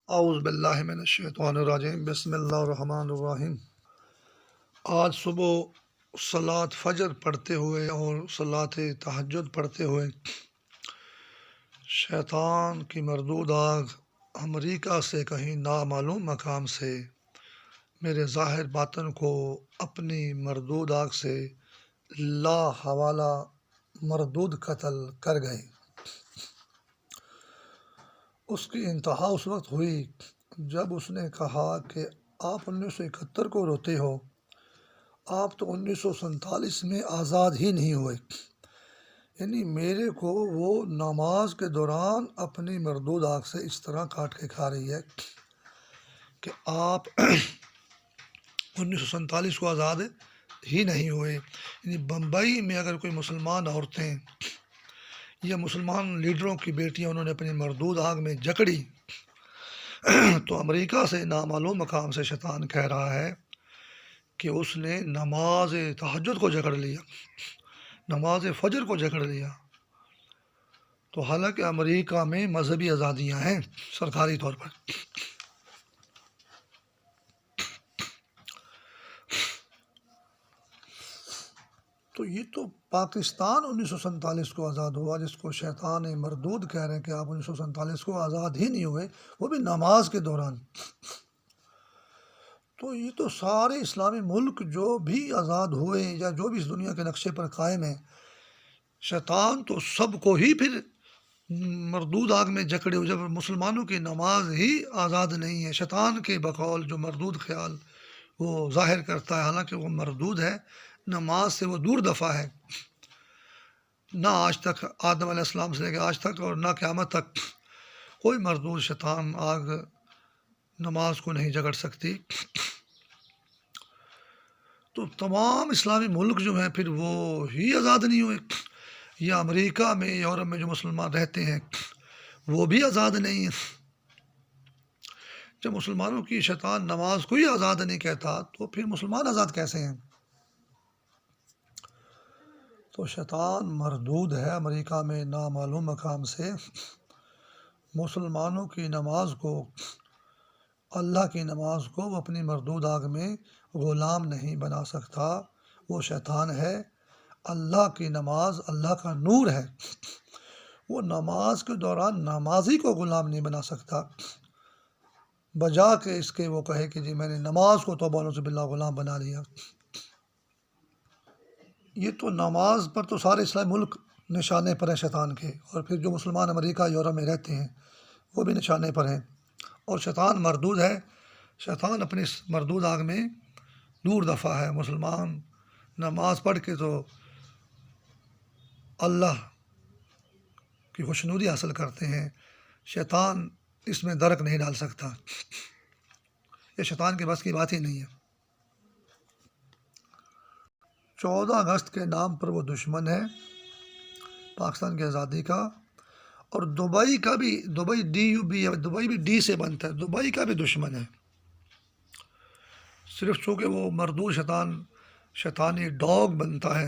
اعوذ باللہ من الشیطان الرجیم، بسم اللہ الرحمن الرحیم۔ آج صبح صلاۃ فجر پڑھتے ہوئے اور صلاۃ تہجد پڑھتے ہوئے شیطان کی مردود آگ امریکہ سے کہیں نامعلوم مقام سے میرے ظاہر باطن کو اپنی مردود آگ سے لا حوالہ مردود قتل کر گئے۔ اس کی انتہا اس وقت ہوئی جب اس نے کہا کہ آپ 1971 کو روتے ہو، آپ تو 1947 میں آزاد ہی نہیں ہوئے۔ یعنی میرے کو وہ نماز کے دوران اپنی مردود آگ سے اس طرح کاٹ کے کھا رہی ہے کہ آپ 1947 کو آزاد ہی نہیں ہوئے۔ یعنی بمبئی میں اگر کوئی مسلمان عورتیں یا مسلمان لیڈروں کی بیٹیاں انہوں نے اپنی مردود آگ میں جکڑی، تو امریکہ سے نامعلوم مقام سے شیطان کہہ رہا ہے کہ اس نے نماز تہجد کو جکڑ لیا، نماز فجر کو جکڑ لیا۔ تو حالانکہ امریکہ میں مذہبی آزادیاں ہیں سرکاری طور پر، تو یہ تو پاکستان 1947 کو آزاد ہوا، جس کو شیطان مردود کہہ رہے ہیں کہ آپ 1947 کو آزاد ہی نہیں ہوئے، وہ بھی نماز کے دوران۔ تو یہ تو سارے اسلامی ملک جو بھی آزاد ہوئے یا جو بھی اس دنیا کے نقشے پر قائم ہیں، شیطان تو سب کو ہی پھر مردود آگ میں جکڑے ہوئے۔ جب مسلمانوں کی نماز ہی آزاد نہیں ہے، شیطان کے بقول جو مردود خیال وہ ظاہر کرتا ہے، حالانکہ وہ مردود ہے، نماز سے وہ دور دفع ہے۔ نہ آج تک آدم علیہ السلام سے لے کے آج تک اور نہ قیامت تک کوئی مردود شیطان آگ نماز کو نہیں جکڑ سکتی۔ تو تمام اسلامی ملک جو ہیں پھر وہ ہی آزاد نہیں ہوئے، یا امریکہ میں یورپ میں جو مسلمان رہتے ہیں وہ بھی آزاد نہیں ہیں۔ جب مسلمانوں کی شیطان نماز کو ہی آزاد نہیں کہتا تو پھر مسلمان آزاد کیسے ہیں؟ تو شیطان مردود ہے امریکہ میں نامعلوم مقام سے۔ مسلمانوں کی نماز کو، اللہ کی نماز کو وہ اپنی مردود آگ میں غلام نہیں بنا سکتا، وہ شیطان ہے۔ اللہ کی نماز اللہ کا نور ہے، وہ نماز کے دوران نمازی کو غلام نہیں بنا سکتا، بجا کہ اس کے وہ کہے کہ جی میں نے نماز کو توبہ نعوذ باللہ غلام بنا لیا۔ یہ تو نماز پر تو سارے اسلامی ملک نشانے پر ہیں شیطان کے، اور پھر جو مسلمان امریکہ یورپ میں رہتے ہیں وہ بھی نشانے پر ہیں، اور شیطان مردود ہے۔ شیطان اپنی اس مردود آگ میں دور دفع ہے۔ مسلمان نماز پڑھ کے تو اللہ کی خوشنودی حاصل کرتے ہیں، شیطان اس میں درک نہیں ڈال سکتا، یہ شیطان کے بس کی بات ہی نہیں ہے۔ 14 اگست کے نام پر وہ دشمن ہے پاکستان کی آزادی کا، اور دبئی کا بھی، دبئی DUB ہے، دبئی بھی ڈی سے بنتا ہے، دبئی کا بھی دشمن ہے۔ صرف چونکہ وہ مردود شیطانی ڈاگ بنتا ہے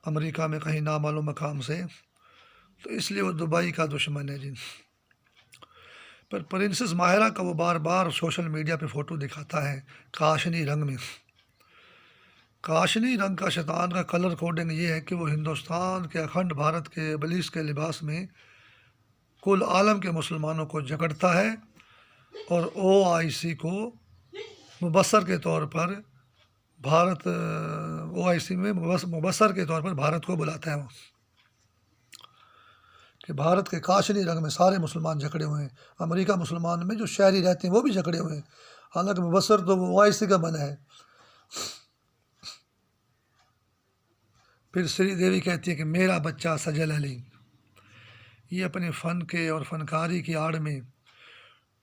امریکہ میں کہیں نامعلوم مقام سے، تو اس لیے وہ دبئی کا دشمن ہے جی۔ پر پرنسس ماہرہ کا وہ بار بار سوشل میڈیا پہ فوٹو دکھاتا ہے کاشنی رنگ میں۔ کاشنی رنگ کا شیطان کا کلر کوڈنگ یہ ہے کہ وہ ہندوستان کے اکھنڈ بھارت کے ابلیس کے لباس میں کل عالم کے مسلمانوں کو جکڑتا ہے، اور OIC کو مبصر کے طور پر بھارت، OIC میں مبصر کے طور پر بھارت کو بلاتا ہے وہ، کہ بھارت کے کاشنی رنگ میں سارے مسلمان جکڑے ہوئے ہیں۔ امریکہ مسلمان میں جو شہری رہتے ہیں وہ بھی جکڑے ہوئے ہیں، حالانکہ مبصر تو وہ OIC کا بنا ہے۔ پھر سری دیوی کہتی ہے کہ میرا بچہ سجل علی، یہ اپنے فن کے اور فنکاری کی آڑ میں،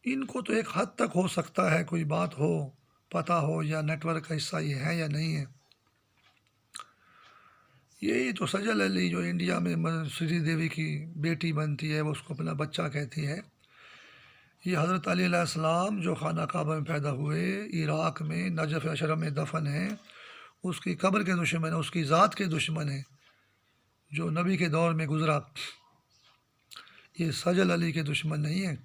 ان کو تو ایک حد تک ہو سکتا ہے کوئی بات ہو، پتہ ہو، یا نیٹ ورک کا حصہ یہ ہے یا نہیں ہے۔ یہی تو سجل علی جو انڈیا میں سری دیوی کی بیٹی بنتی ہے، وہ اس کو اپنا بچہ کہتی ہے۔ یہ حضرت علی علیہ السلام جو خانہ کعبہ میں پیدا ہوئے، عراق میں نجف اشرف میں دفن ہیں، اس کی قبر کے دشمن ہیں، اس کی ذات کے دشمن ہیں، جو نبی کے دور میں گزرا۔ یہ سجل علی کے دشمن نہیں ہیں۔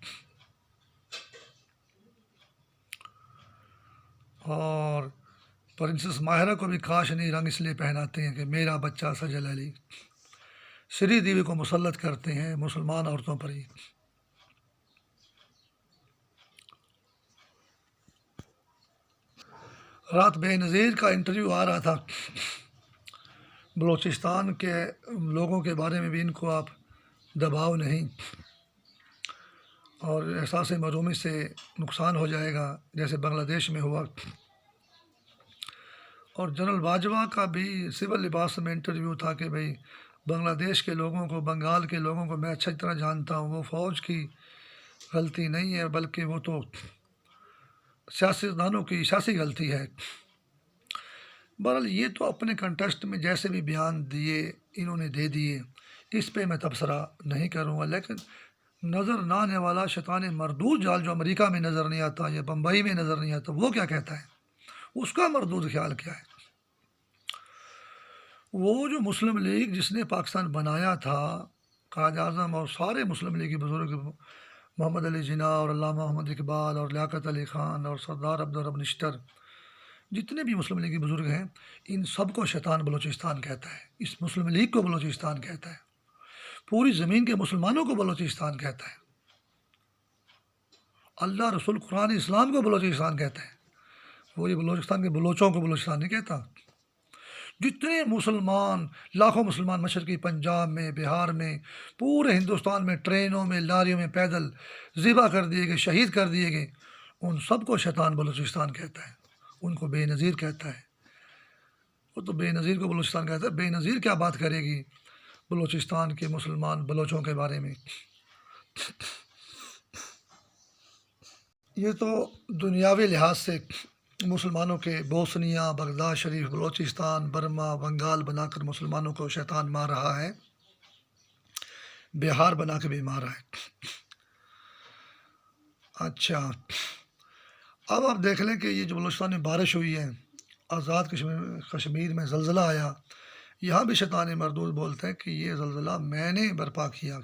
اور پرنسس ماہرہ کو بھی کاشنی رنگ اس لیے پہناتے ہیں کہ میرا بچہ سجل علی، سری دیوی کو مسلط کرتے ہیں مسلمان عورتوں پر ہی۔ رات بے نظیر کا انٹرویو آ رہا تھا، بلوچستان کے لوگوں کے بارے میں بھی ان کو آپ دباؤ نہیں، اور احساس محرومی سے نقصان ہو جائے گا جیسے بنگلہ دیش میں ہوا۔ اور جنرل باجوہ کا بھی سول لباس میں انٹرویو تھا کہ بھئی بنگلہ دیش کے لوگوں کو، بنگال کے لوگوں کو میں اچھی طرح جانتا ہوں، وہ فوج کی غلطی نہیں ہے بلکہ وہ تو سیاستدانوں کی سیاسی غلطی ہے۔ بہرحال یہ تو اپنے کنٹیسٹ میں جیسے بھی بیان دیے انہوں نے دے دیے، اس پہ میں تبصرہ نہیں کروں گا، لیکن نظر نہ آنے والا شیطان مردود جال جو امریکہ میں نظر نہیں آتا یا بمبئی میں نظر نہیں آتا، وہ کیا کہتا ہے، اس کا مردود خیال کیا ہے؟ وہ جو مسلم لیگ جس نے پاکستان بنایا تھا، قائد اعظم اور سارے مسلم لیگی بزرگ، محمد علی جناح اور علامہ محمد اقبال اور لیاقت علی خان اور سردار عبدالرب نشتر، جتنے بھی مسلم لیگی بزرگ ہیں، ان سب کو شیطان بلوچستان کہتا ہے، اس مسلم لیگ کو بلوچستان کہتا ہے، پوری زمین کے مسلمانوں کو بلوچستان کہتا ہے، اللہ رسول قرآن اسلام کو بلوچستان کہتا ہے، وہ یہ بلوچستان کے بلوچوں کو بلوچستان نہیں کہتا۔ جتنے مسلمان، لاکھوں مسلمان مشرقی پنجاب میں، بہار میں، پورے ہندوستان میں ٹرینوں میں، لاریوں میں پیدل ذبح کر دیے گئے، شہید کر دیے گئے، ان سب کو شیطان بلوچستان کہتا ہے، ان کو بے نظیر کہتا ہے۔ وہ تو بے نظیر کو بلوچستان کہتا ہے، بے نظیر کیا بات کرے گی بلوچستان کے مسلمان بلوچوں کے بارے میں؟ یہ تو دنیاوی لحاظ سے مسلمانوں کے بوسنیا، بغداد شریف، بلوچستان، برما، بنگال بنا کر مسلمانوں کو شیطان مار رہا ہے، بہار بنا کے بھی مار رہا ہے۔ اچھا، اب آپ دیکھ لیں کہ یہ جو بلوچستان میں بارش ہوئی ہے، آزاد کشمیر میں زلزلہ آیا، یہاں بھی شیطان مردود بولتے ہیں کہ یہ زلزلہ میں نے برپا کیا۔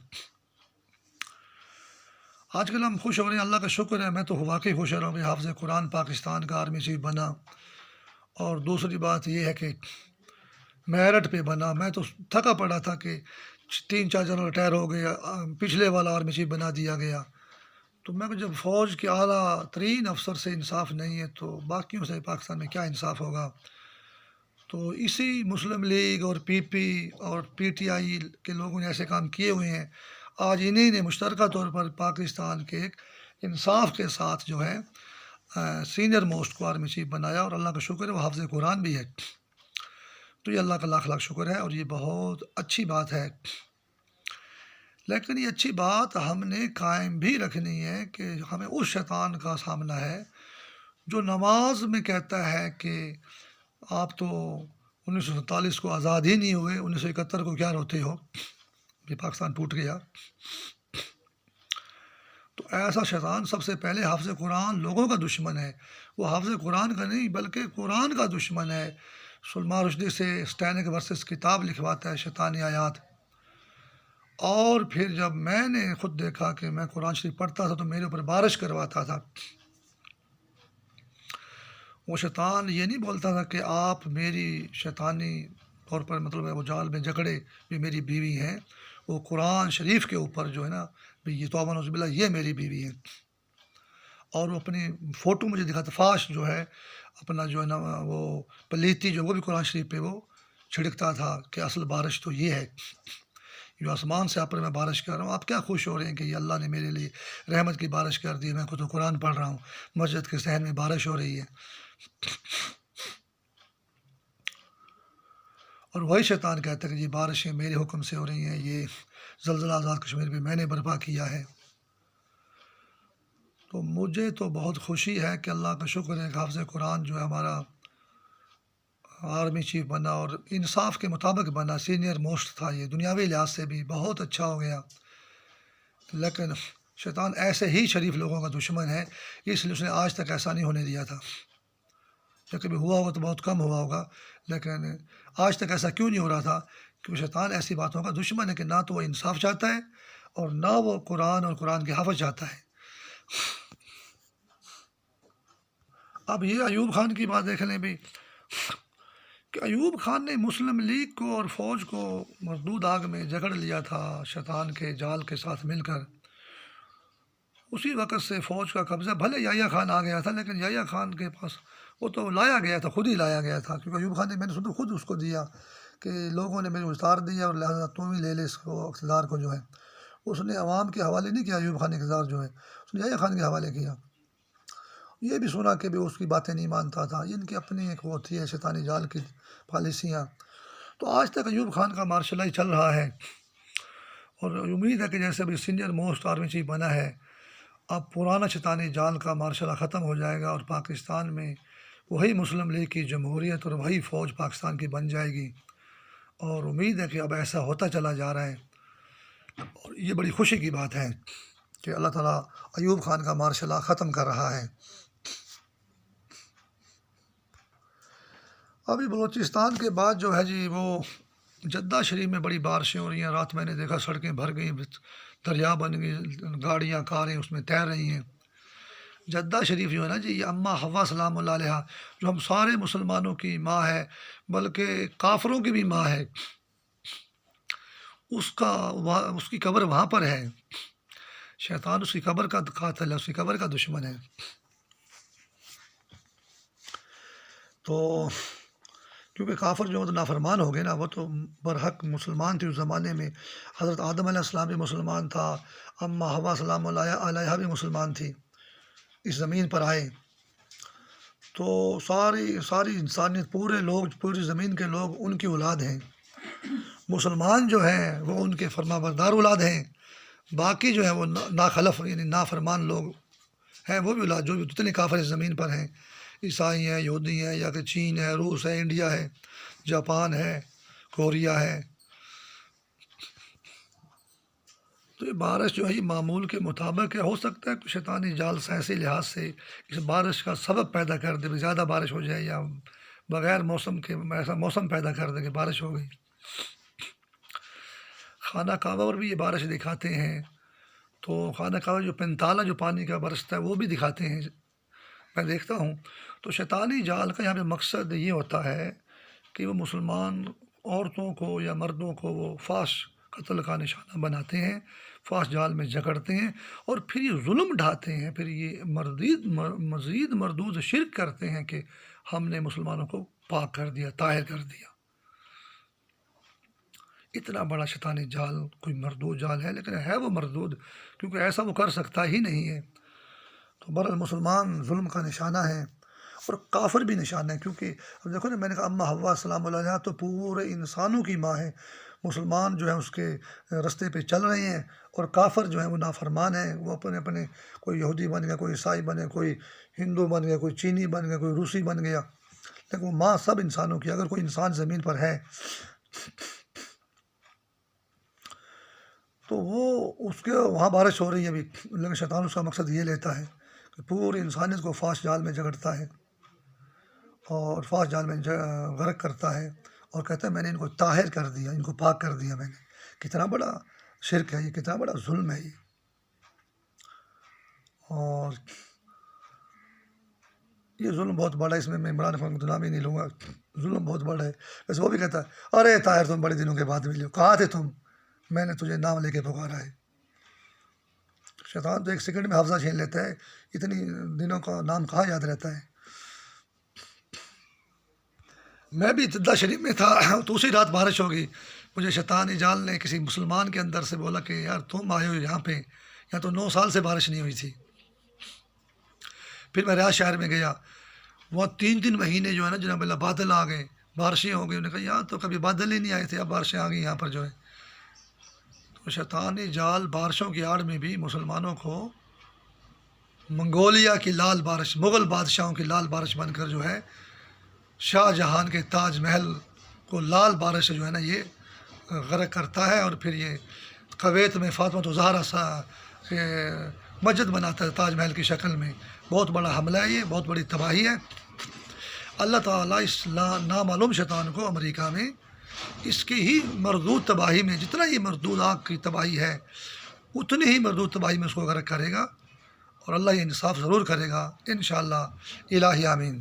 آج کل ہم خوش ہو رہے ہیں، اللہ کا شکر ہے، میں تو واقعی خوش ہو رہا ہوں کہ حافظ قرآن پاکستان کا آرمی چیف بنا، اور دوسری بات یہ ہے کہ میرٹھ پہ بنا۔ میں تو تھکا پڑا تھا کہ 3-4 جنرل ریٹائر ہو گئے، پچھلے والا آرمی چیف بنا دیا گیا، تو میں جب فوج کے اعلیٰ ترین افسر سے انصاف نہیں ہے تو باقیوں سے پاکستان میں کیا انصاف ہوگا؟ تو اسی مسلم لیگ اور پی پی اور پی ٹی آئی کے لوگوں نے ایسے کام کیے ہوئے ہیں، آج انہیں نے مشترکہ طور پر پاکستان کے ایک انصاف کے ساتھ جو ہے سینئر موسٹ کو آرمی چیف بنایا، اور اللہ کا شکر ہے وہ حافظ قرآن بھی ہے، تو یہ اللہ کا لاکھ لاکھ شکر ہے، اور یہ بہت اچھی بات ہے۔ لیکن یہ اچھی بات ہم نے قائم بھی رکھنی ہے کہ ہمیں اس شیطان کا سامنا ہے جو نماز میں کہتا ہے کہ آپ تو 1947 کو آزاد ہی نہیں ہوئے، 1971 کو کیا روتے ہو، یہ پاکستان ٹوٹ گیا۔ تو ایسا شیطان سب سے پہلے حافظ قرآن لوگوں کا دشمن ہے، وہ حافظ قرآن کا نہیں بلکہ قرآن کا دشمن ہے۔ سلمان رشدی سے اسٹینک ورسز کتاب لکھواتا ہے شیطانی آیات، اور پھر جب میں نے خود دیکھا کہ میں قرآن شریف پڑھتا تھا تو میرے اوپر بارش کرواتا تھا۔ وہ شیطان یہ نہیں بولتا تھا کہ آپ میری شیطانی طور پر مطلب ہے وہ جال میں جکڑے بھی میری بیوی ہیں، وہ قرآن شریف کے اوپر جو ہے نا بھی یہ توبہ نعوذ باللہ یہ میری بیوی ہے، اور وہ اپنی فوٹو مجھے دکھاتا، فاش جو ہے اپنا جو ہے نا وہ پلیتی جو وہ بھی قرآن شریف پہ وہ چھڑکتا تھا کہ اصل بارش تو یہ ہے، جو آسمان سے آپ پر میں بارش کر رہا ہوں، آپ کیا خوش ہو رہے ہیں کہ یہ اللہ نے میرے لیے رحمت کی بارش کر دی، میں خود تو قرآن پڑھ رہا ہوں، مسجد کے صحن میں بارش ہو رہی ہے۔ اور وہی شیطان کہتا ہے کہ یہ بارشیں میرے حکم سے ہو رہی ہیں، یہ زلزلہ آزاد کشمیر میں میں نے برپا کیا ہے۔ تو مجھے تو بہت خوشی ہے کہ اللہ کا شکر ہے کہ حافظ قرآن جو ہے ہمارا آرمی چیف بنا، اور انصاف کے مطابق بنا، سینئر موسٹ تھا، یہ دنیاوی لحاظ سے بھی بہت اچھا ہو گیا۔ لیکن شیطان ایسے ہی شریف لوگوں کا دشمن ہے، اس لیے اس نے آج تک ایسا نہیں ہونے دیا تھا، یا کبھی ہوا ہوگا تو بہت کم ہوا ہوگا، لیکن آج تک ایسا کیوں نہیں ہو رہا تھا؟ کیونکہ شیطان ایسی باتوں کا دشمن ہے کہ نہ تو وہ انصاف چاہتا ہے اور نہ وہ قرآن اور قرآن کے حافظ چاہتا ہے۔ اب یہ ایوب خان کی بات دیکھ لیں بھی کہ ایوب خان نے مسلم لیگ کو اور فوج کو مردود آگ میں جکڑ لیا تھا شیطان کے جال کے ساتھ مل کر۔ اسی وقت سے فوج کا قبضہ، بھلے یحییٰ خان آ گیا تھا لیکن یحییٰ خان کے پاس وہ تو لایا گیا تھا، خود ہی لایا گیا تھا، کیونکہ ایوب خان نے، میں نے خود اس کو دیا کہ لوگوں نے مجھے اتار دیا اور لہٰذا تم ہی لے لے اس کو اقتدار کو جو ہے۔ اس نے عوام کے حوالے نہیں کیا ایوب خان اقتدار جو ہے، اس نے یحییٰ خان کے حوالے کیا۔ یہ بھی سنا کہ بھی اس کی باتیں نہیں مانتا تھا، ان کی اپنی ایک وہ تھی ہے شیطانی جال کی پالیسیاں۔ تو آج تک ایوب خان کا مارشل لاء چل رہا ہے، اور امید ہے کہ جیسے بھی سینئر موسٹ آرمی چیف بنا ہے، اب پرانا شیطانی جال کا مارشل لاء ختم ہو جائے گا اور پاکستان میں وہی مسلم لیگ کی جمہوریت اور وہی فوج پاکستان کی بن جائے گی، اور امید ہے کہ اب ایسا ہوتا چلا جا رہا ہے، اور یہ بڑی خوشی کی بات ہے کہ اللہ تعالیٰ ایوب خان کا مارشل لاء ختم کر رہا ہے۔ ابھی بلوچستان کے بعد جو ہے جی وہ جدہ شریف میں بڑی بارشیں ہو رہی ہیں، رات میں نے دیکھا سڑکیں بھر گئیں، دریا بن گئی، گاڑیاں کاریں اس میں تیر رہی ہیں۔ جدہ شریف جو ہے نا جی، یہ اماں حوا سلام اللہ علیہا، جو ہم سارے مسلمانوں کی ماں ہے، بلکہ کافروں کی بھی ماں ہے، اس کی قبر وہاں پر ہے۔ شیطان اس کی قبر کا قاتل ہے، اس کی قبر کا دشمن ہے۔ تو کیونکہ کافر جو تو نافرمان ہو گئے نا، وہ تو برحق مسلمان تھے اس زمانے میں، حضرت آدم علیہ السلام بھی مسلمان تھا، اماں حوا سلام اللہ علیہا بھی مسلمان تھی، اس زمین پر آئے۔ تو ساری انسانیت، پوری زمین کے لوگ ان کی اولاد ہیں۔ مسلمان جو ہیں وہ ان کے فرما بردار اولاد ہیں، باقی جو ہے وہ ناخلف یعنی نافرمان لوگ ہیں، وہ بھی اولاد، جو بھی جتنے کافر اس زمین پر ہیں، عیسائی ہیں، یہودی ہیں، یا کہ چین ہے، روس ہے، انڈیا ہے، جاپان ہے، کوریا ہے۔ تو یہ بارش جو ہے یہ معمول کے مطابق ہے، ہو سکتا ہے کہ شیطانی جال سائنسی لحاظ سے اس بارش کا سبب پیدا کر دے، زیادہ بارش ہو جائے، یا بغیر موسم کے ایسا موسم پیدا کر دے کہ بارش ہو گئی۔ خانہ کعبہ پر بھی یہ بارش دکھاتے ہیں، تو خانہ کعبہ جو پنتالا جو پانی کا برستا ہے وہ بھی دکھاتے ہیں، میں دیکھتا ہوں۔ تو شیطانی جال کا یہاں پہ مقصد یہ ہوتا ہے کہ وہ مسلمان عورتوں کو یا مردوں کو وہ فاش قتل کا نشانہ بناتے ہیں، فاش جال میں جکڑتے ہیں، اور پھر یہ ظلم ڈھاتے ہیں، پھر یہ مزید مردود شرک کرتے ہیں کہ ہم نے مسلمانوں کو پاک کر دیا، طاہر کر دیا۔ اتنا بڑا شیطانی جال کوئی مردود جال ہے، لیکن ہے وہ مردود، کیونکہ ایسا وہ کر سکتا ہی نہیں ہے۔ تو برحال مسلمان ظلم کا نشانہ ہے، اور کافر بھی نشانہ ہے، کیونکہ اب دیکھو نا، میں نے کہا اماں حوا سلام اللہ علیہا تو پورے انسانوں کی ماں ہے۔ مسلمان جو ہیں اس کے رستے پہ چل رہے ہیں، اور کافر جو ہیں وہ نافرمان ہیں، وہ اپنے کوئی یہودی بن گیا، کوئی عیسائی بن گیا، کوئی ہندو بن گیا، کوئی چینی بن گیا، کوئی روسی بن گیا، لیکن وہ ماں سب انسانوں کی۔ اگر کوئی انسان زمین پر ہے تو وہ اس کے وہاں بارش ہو رہی ہے ابھی، لیکن شیطان اس کا مقصد یہ لیتا ہے کہ پوری انسانیت کو فاش جال میں جگڑتا ہے، اور فاش جال میں غرق کرتا ہے، اور کہتا ہے میں نے ان کو طاہر کر دیا، ان کو پاک کر دیا میں نے۔ کتنا بڑا شرک ہے یہ، کتنا بڑا ظلم ہے یہ۔ اور یہ ظلم بہت بڑا ہے، اس میں عمران خان کو نام ہی نہیں لوں گا، ظلم بہت بڑا ہے۔ ویسے وہ بھی کہتا ہے ارے طاہر تم بڑے دنوں کے بعد ملے ہو، کہاں تھے تم، میں نے تجھے نام لے کے پکارا ہے۔ شیطان تو ایک سیکنڈ میں حافظہ چھین لیتا ہے، اتنی دنوں کا نام کہاں یاد رہتا ہے۔ میں بھی جدہ شریف میں تھا، تو اسی رات بارش ہوگی، مجھے شیطانی جال نے کسی مسلمان کے اندر سے بولا کہ یار تم آئے ہو یہاں پہ، یہاں تو 9 سال سے بارش نہیں ہوئی تھی۔ پھر میں ریاض شہر میں گیا، وہاں 3 مہینے جو ہے نا جناب اللہ بادل آ گئے، بارشیں ہو گئی، انہوں نے کہا یہاں تو کبھی بادل ہی نہیں آئے تھے، اب بارشیں آ گئی یہاں پر جو ہے۔ تو شیطانی جال بارشوں کی آڑ میں بھی مسلمانوں کو منگولیا کی لال بارش، مغل بادشاہوں کی لال بارش بن کر جو ہے شاہ جہان کے تاج محل کو لال بارش سے جو ہے نا یہ غرق کرتا ہے، اور پھر یہ کویت میں فاطمہ الزہرا مسجد بناتا ہے تاج محل کی شکل میں۔ بہت بڑا حملہ ہے یہ، بہت بڑی تباہی ہے۔ اللہ تعالیٰ اس نامعلوم شیطان کو امریکہ میں اس کی ہی مردود تباہی میں، جتنا یہ مردود آگ کی تباہی ہے اتنی ہی مردود تباہی میں اس کو غرق کرے گا، اور اللہ یہ انصاف ضرور کرے گا انشاءاللہ الہی آمین.